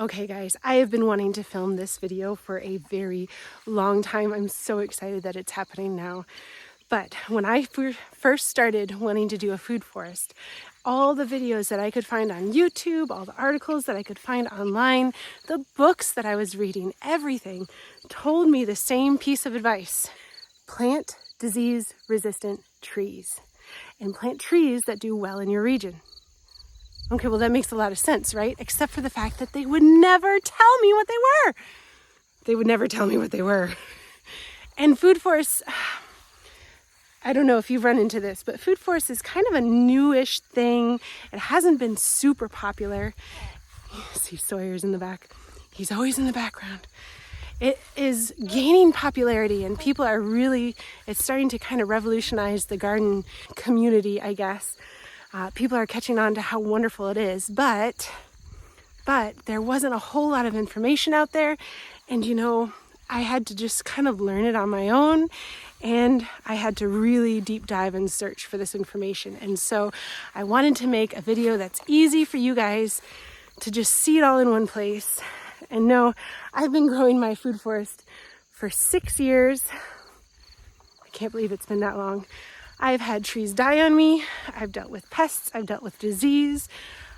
Okay guys, I have been wanting to film this video for a very long time. I'm so excited that it's happening now. But when I first started wanting to do a food forest, all the videos that I could find on YouTube, all the articles that I could find online, the books that I was reading, everything told me the same piece of advice. Plant disease-resistant trees and plant trees that do well in your region. Okay, well that makes a lot of sense, right? Except for the fact that they would never tell me what they were. They would never tell me what they were. And food forests, I don't know if you've run into this, but food forest is kind of a newish thing. It hasn't been super popular. See Sawyer's in the back. He's always in the background. It is gaining popularity and people are really, it's starting to kind of revolutionize the garden community, I guess. People are catching on to how wonderful it is, but there wasn't a whole lot of information out there. And you know, I had to just kind of learn it on my own, and I had to really deep dive and search for this information. And so I wanted to make a video that's easy for you guys to just see it all in one place. And no, I've been growing my food forest for 6 years. I can't believe it's been that long. I've had trees die on me. I've dealt with pests. I've dealt with disease.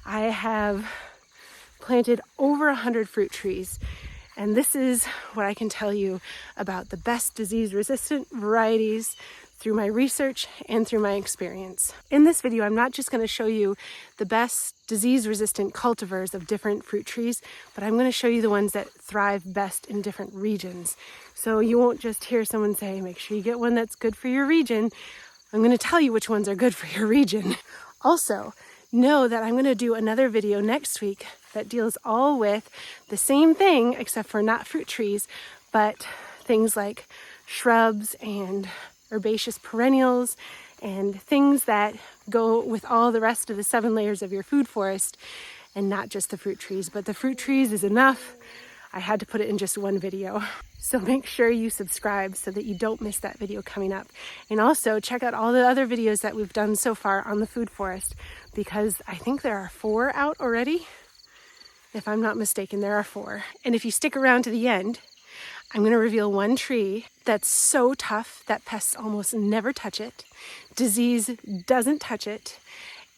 I have planted over 100 fruit trees. And this is what I can tell you about the best disease-resistant varieties through my research and through my experience. In this video, I'm not just going to show you the best disease-resistant cultivars of different fruit trees, but I'm going to show you the ones that thrive best in different regions. So you won't just hear someone say, make sure you get one that's good for your region. I'm going to tell you which ones are good for your region. Also, know that I'm going to do another video next week that deals all with the same thing, except for not fruit trees, but things like shrubs and herbaceous perennials and things that go with all the rest of the 7 layers of your food forest, and not just the fruit trees. But the fruit trees is enough. I had to put it in just one video. So make sure you subscribe so that you don't miss that video coming up. And also check out all the other videos that we've done so far on the food forest, because I think there are 4 out already. If I'm not mistaken, there are 4. And if you stick around to the end, I'm going to reveal one tree that's so tough that pests almost never touch it. Disease doesn't touch it.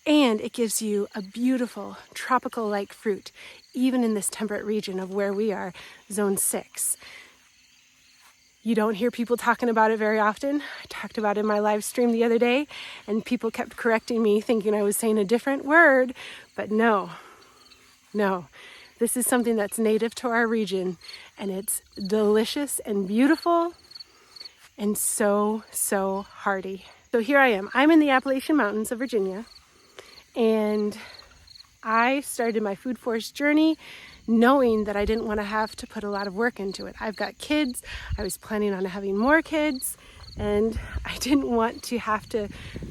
And it gives you a beautiful tropical-like fruit, even in this temperate region of where we are, zone 6. You don't hear people talking about it very often. I talked about it in my live stream the other day, and people kept correcting me, thinking I was saying a different word. But no, this is something that's native to our region, and it's delicious and beautiful and so hardy. So here I am. I'm in the Appalachian Mountains of Virginia. And I started my food forest journey knowing that I didn't want to have to put a lot of work into it. I've got kids. I was planning on having more kids, and I didn't want to have to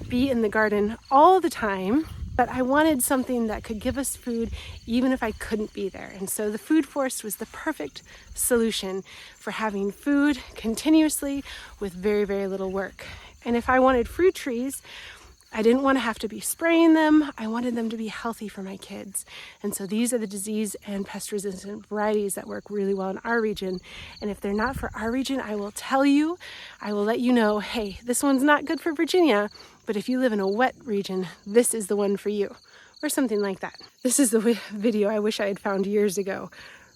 be in the garden all the time, but I wanted something that could give us food even if I couldn't be there. And so the food forest was the perfect solution for having food continuously with very, very little work. And if I wanted fruit trees, I didn't want to have to be spraying them. I wanted them to be healthy for my kids. And so these are the disease and pest resistant varieties that work really well in our region. And if they're not for our region, I will tell you, I will let you know, hey, this one's not good for Virginia, but if you live in a wet region, this is the one for you, or something like that. This is the video I wish I had found years ago.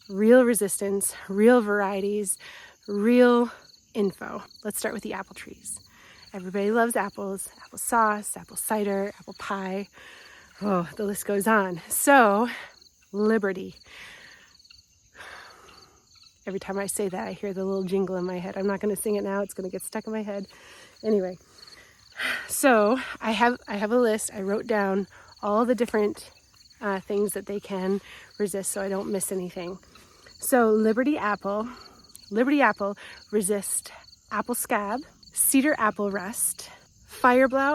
Real resistance, real varieties, real info. Let's start with the apple trees. Everybody loves apples, applesauce, apple cider, apple pie. Oh, the list goes on. So, Liberty. Every time I say that, I hear the little jingle in my head. I'm not going to sing it now. It's going to get stuck in my head. Anyway, so I have a list. I wrote down all the different things that they can resist so I don't miss anything. So, Liberty apple resists apple scab, cedar apple rust, fire blight,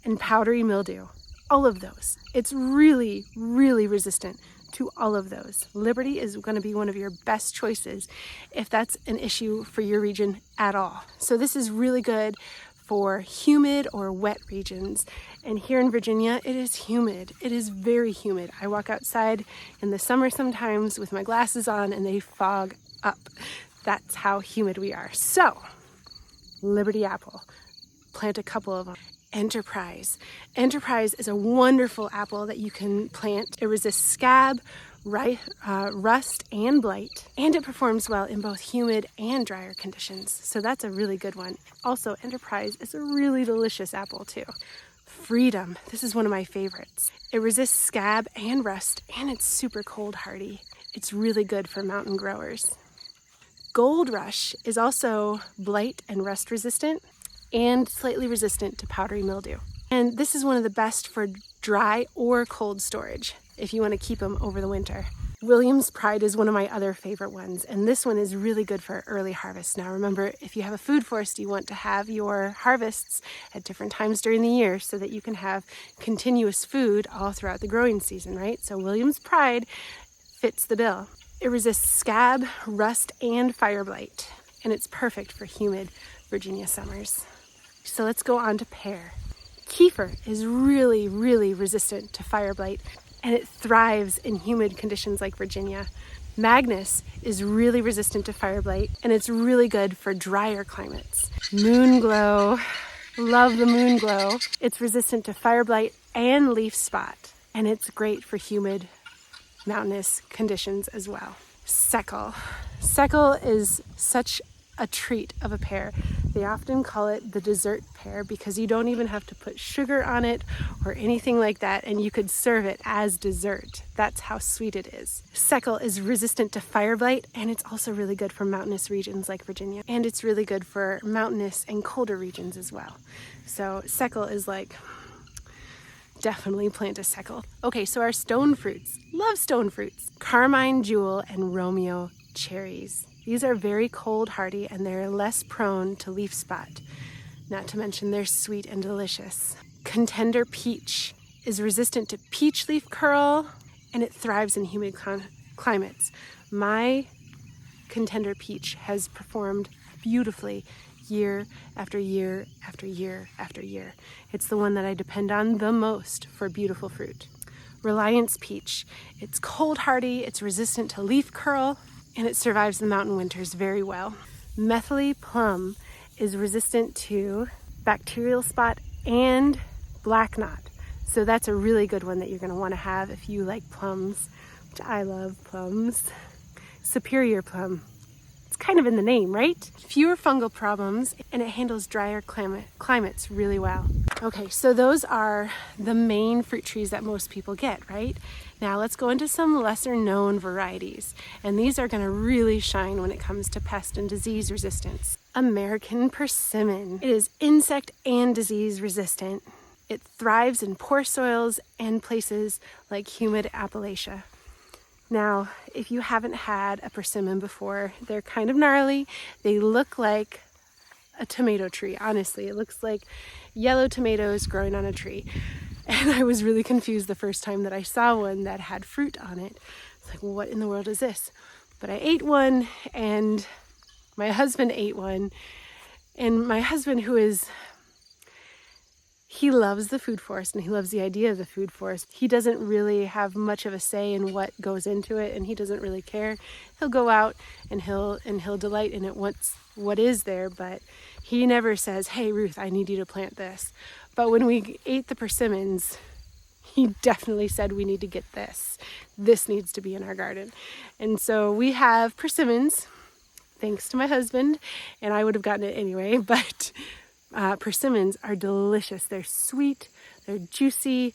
and powdery mildew. All of those. It's really, really resistant to all of those. Liberty is going to be one of your best choices if that's an issue for your region at all. So this is really good for humid or wet regions. And here in Virginia, it is humid. It is very humid. I walk outside in the summer sometimes with my glasses on and they fog up. That's how humid we are. So, Liberty apple, plant a couple of them. Enterprise. Enterprise is a wonderful apple that you can plant. It resists scab, rust, and blight, and it performs well in both humid and drier conditions. So that's a really good one. Also, Enterprise is a really delicious apple too. Freedom. This is one of my favorites. It resists scab and rust, and it's super cold hardy. It's really good for mountain growers. Gold Rush is also blight and rust resistant and slightly resistant to powdery mildew. And this is one of the best for dry or cold storage if you want to keep them over the winter. William's Pride is one of my other favorite ones, and this one is really good for early harvest. Now remember, if you have a food forest, you want to have your harvests at different times during the year so that you can have continuous food all throughout the growing season, right? So William's Pride fits the bill. It resists scab, rust, and fire blight, and it's perfect for humid Virginia summers. So let's go on to pear. Kefir is really, really resistant to fire blight, and it thrives in humid conditions like Virginia. Magnus is really resistant to fire blight, and it's really good for drier climates. Moonglow, love the Moonglow. It's resistant to fire blight and leaf spot, and it's great for humid mountainous conditions as well. Seckel. Seckel is such a treat of a pear. They often call it the dessert pear because you don't even have to put sugar on it or anything like that, and you could serve it as dessert. That's how sweet it is. Seckel is resistant to fire blight, and it's also really good for mountainous regions like Virginia, and it's really good for mountainous and colder regions as well. So Seckel is like, definitely plant a Seckel. Okay, so our stone fruits. Love stone fruits. Carmine Jewel and Romeo cherries. These are very cold hardy and they're less prone to leaf spot. Not to mention they're sweet and delicious. Contender peach is resistant to peach leaf curl and it thrives in humid climates. My contender peach has performed beautifully year after year after year after year. It's the one that I depend on the most for beautiful fruit. Reliance peach. It's cold hardy, it's resistant to leaf curl, and it survives the mountain winters very well. Methyl plum is resistant to bacterial spot and black knot. So that's a really good one that you're going to want to have if you like plums, which I love plums. Superior plum. It's kind of in the name, right? Fewer fungal problems, and it handles drier climates really well. Okay, so those are the main fruit trees that most people get, right? Now let's go into some lesser known varieties, and these are going to really shine when it comes to pest and disease resistance. American persimmon. It is insect and disease resistant. It thrives in poor soils and places like humid Appalachia. Now, if you haven't had a persimmon before, they're kind of gnarly. They look like a tomato tree, honestly. It looks like yellow tomatoes growing on a tree. And I was really confused the first time that I saw one that had fruit on it. It's like, what in the world is this? But I ate one, and my husband ate one. And my husband, he loves the food forest and he loves the idea of the food forest. He doesn't really have much of a say in what goes into it, and he doesn't really care. He'll go out and he'll delight in it what is there, but he never says, "Hey Ruth, I need you to plant this." But when we ate the persimmons, he definitely said, "We need to get this. This needs to be in our garden." And so we have persimmons, thanks to my husband, and I would have gotten it anyway, but persimmons are delicious. They're sweet, they're juicy.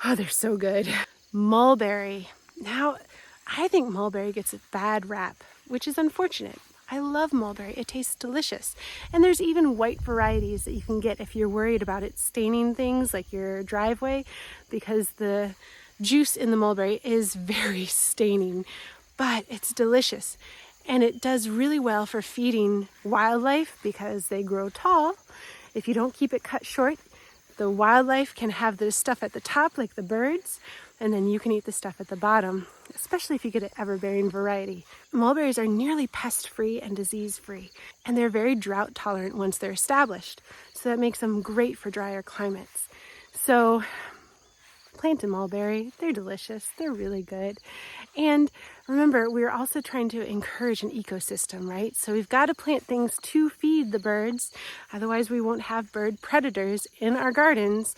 Oh, they're so good. Mulberry. Now, I think mulberry gets a bad rap, which is unfortunate. I love mulberry. It tastes delicious. And there's even white varieties that you can get if you're worried about it staining things like your driveway, because the juice in the mulberry is very staining, but it's delicious. And it does really well for feeding wildlife because they grow tall. If you don't keep it cut short, the wildlife can have the stuff at the top like the birds, and then you can eat the stuff at the bottom, especially if you get an ever-bearing variety. Mulberries are nearly pest-free and disease-free, and they're very drought-tolerant once they're established, so that makes them great for drier climates. So plant a mulberry, they're delicious, they're really good. And remember, we're also trying to encourage an ecosystem, right? So we've got to plant things to feed the birds, otherwise we won't have bird predators in our gardens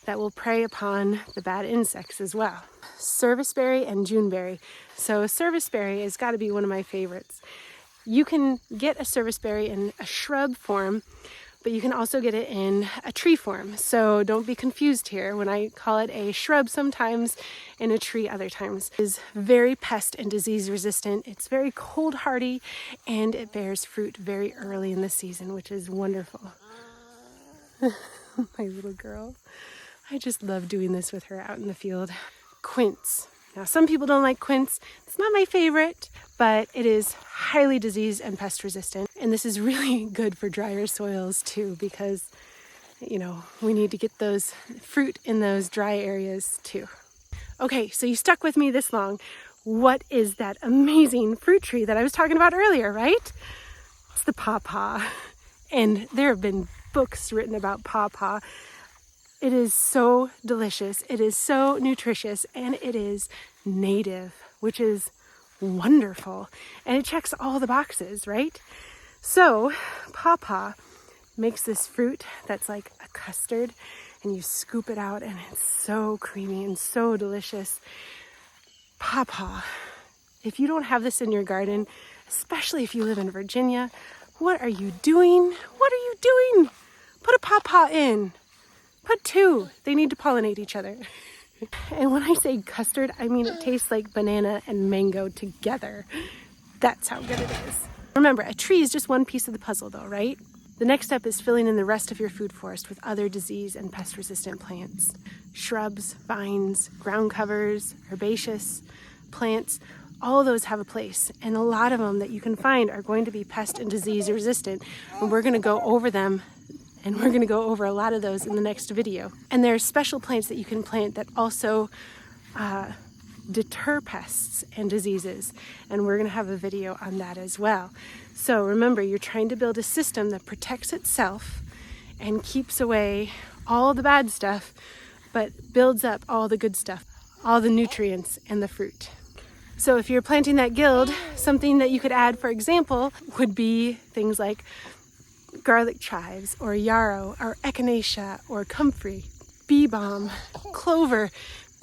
that will prey upon the bad insects as well. Serviceberry and Juneberry. So serviceberry has got to be one of my favorites. You can get a serviceberry in a shrub form, but you can also get it in a tree form. So don't be confused here. When I call it a shrub sometimes and a tree other times. It is very pest and disease resistant. It's very cold hardy, and it bears fruit very early in the season, which is wonderful. My little girl. I just love doing this with her out in the field. Quince. Now, some people don't like quince. It's not my favorite, but it is highly disease and pest resistant. And this is really good for drier soils too, because, we need to get those fruit in those dry areas too. Okay, so you stuck with me this long. What is that amazing fruit tree that I was talking about earlier, right? It's the pawpaw. And there have been books written about pawpaw. It is so delicious, it is so nutritious, and it is native, which is wonderful. And it checks all the boxes, right? So, pawpaw makes this fruit that's like a custard, and you scoop it out, and it's so creamy and so delicious. Pawpaw. If you don't have this in your garden, especially if you live in Virginia, what are you doing? What are you doing? Put a pawpaw in. Put 2. They need to pollinate each other. And when I say custard, I mean it tastes like banana and mango together. That's how good it is. Remember, a tree is just one piece of the puzzle though, right? The next step is filling in the rest of your food forest with other disease and pest resistant plants. Shrubs, vines, ground covers, herbaceous plants, all of those have a place. And a lot of them that you can find are going to be pest and disease resistant. And we're going to go over them. And we're going to go over a lot of those in the next video. And there are special plants that you can plant that also deter pests and diseases. And we're going to have a video on that as well. So remember, you're trying to build a system that protects itself and keeps away all the bad stuff, but builds up all the good stuff, all the nutrients and the fruit. So if you're planting that guild, something that you could add, for example, would be things like garlic chives or yarrow or echinacea or comfrey, bee balm, clover,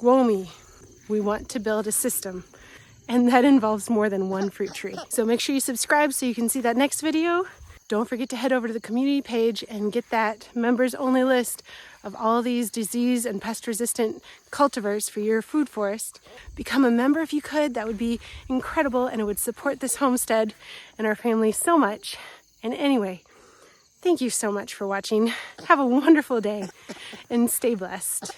guomi. We want to build a system, and that involves more than one fruit tree. So make sure you subscribe so you can see that next video. Don't forget to head over to the community page and get that members only list of all these disease and pest resistant cultivars for your food forest. Become a member if you could. That would be incredible, and it would support this homestead and our family so much. And anyway, thank you so much for watching. Have a wonderful day and stay blessed.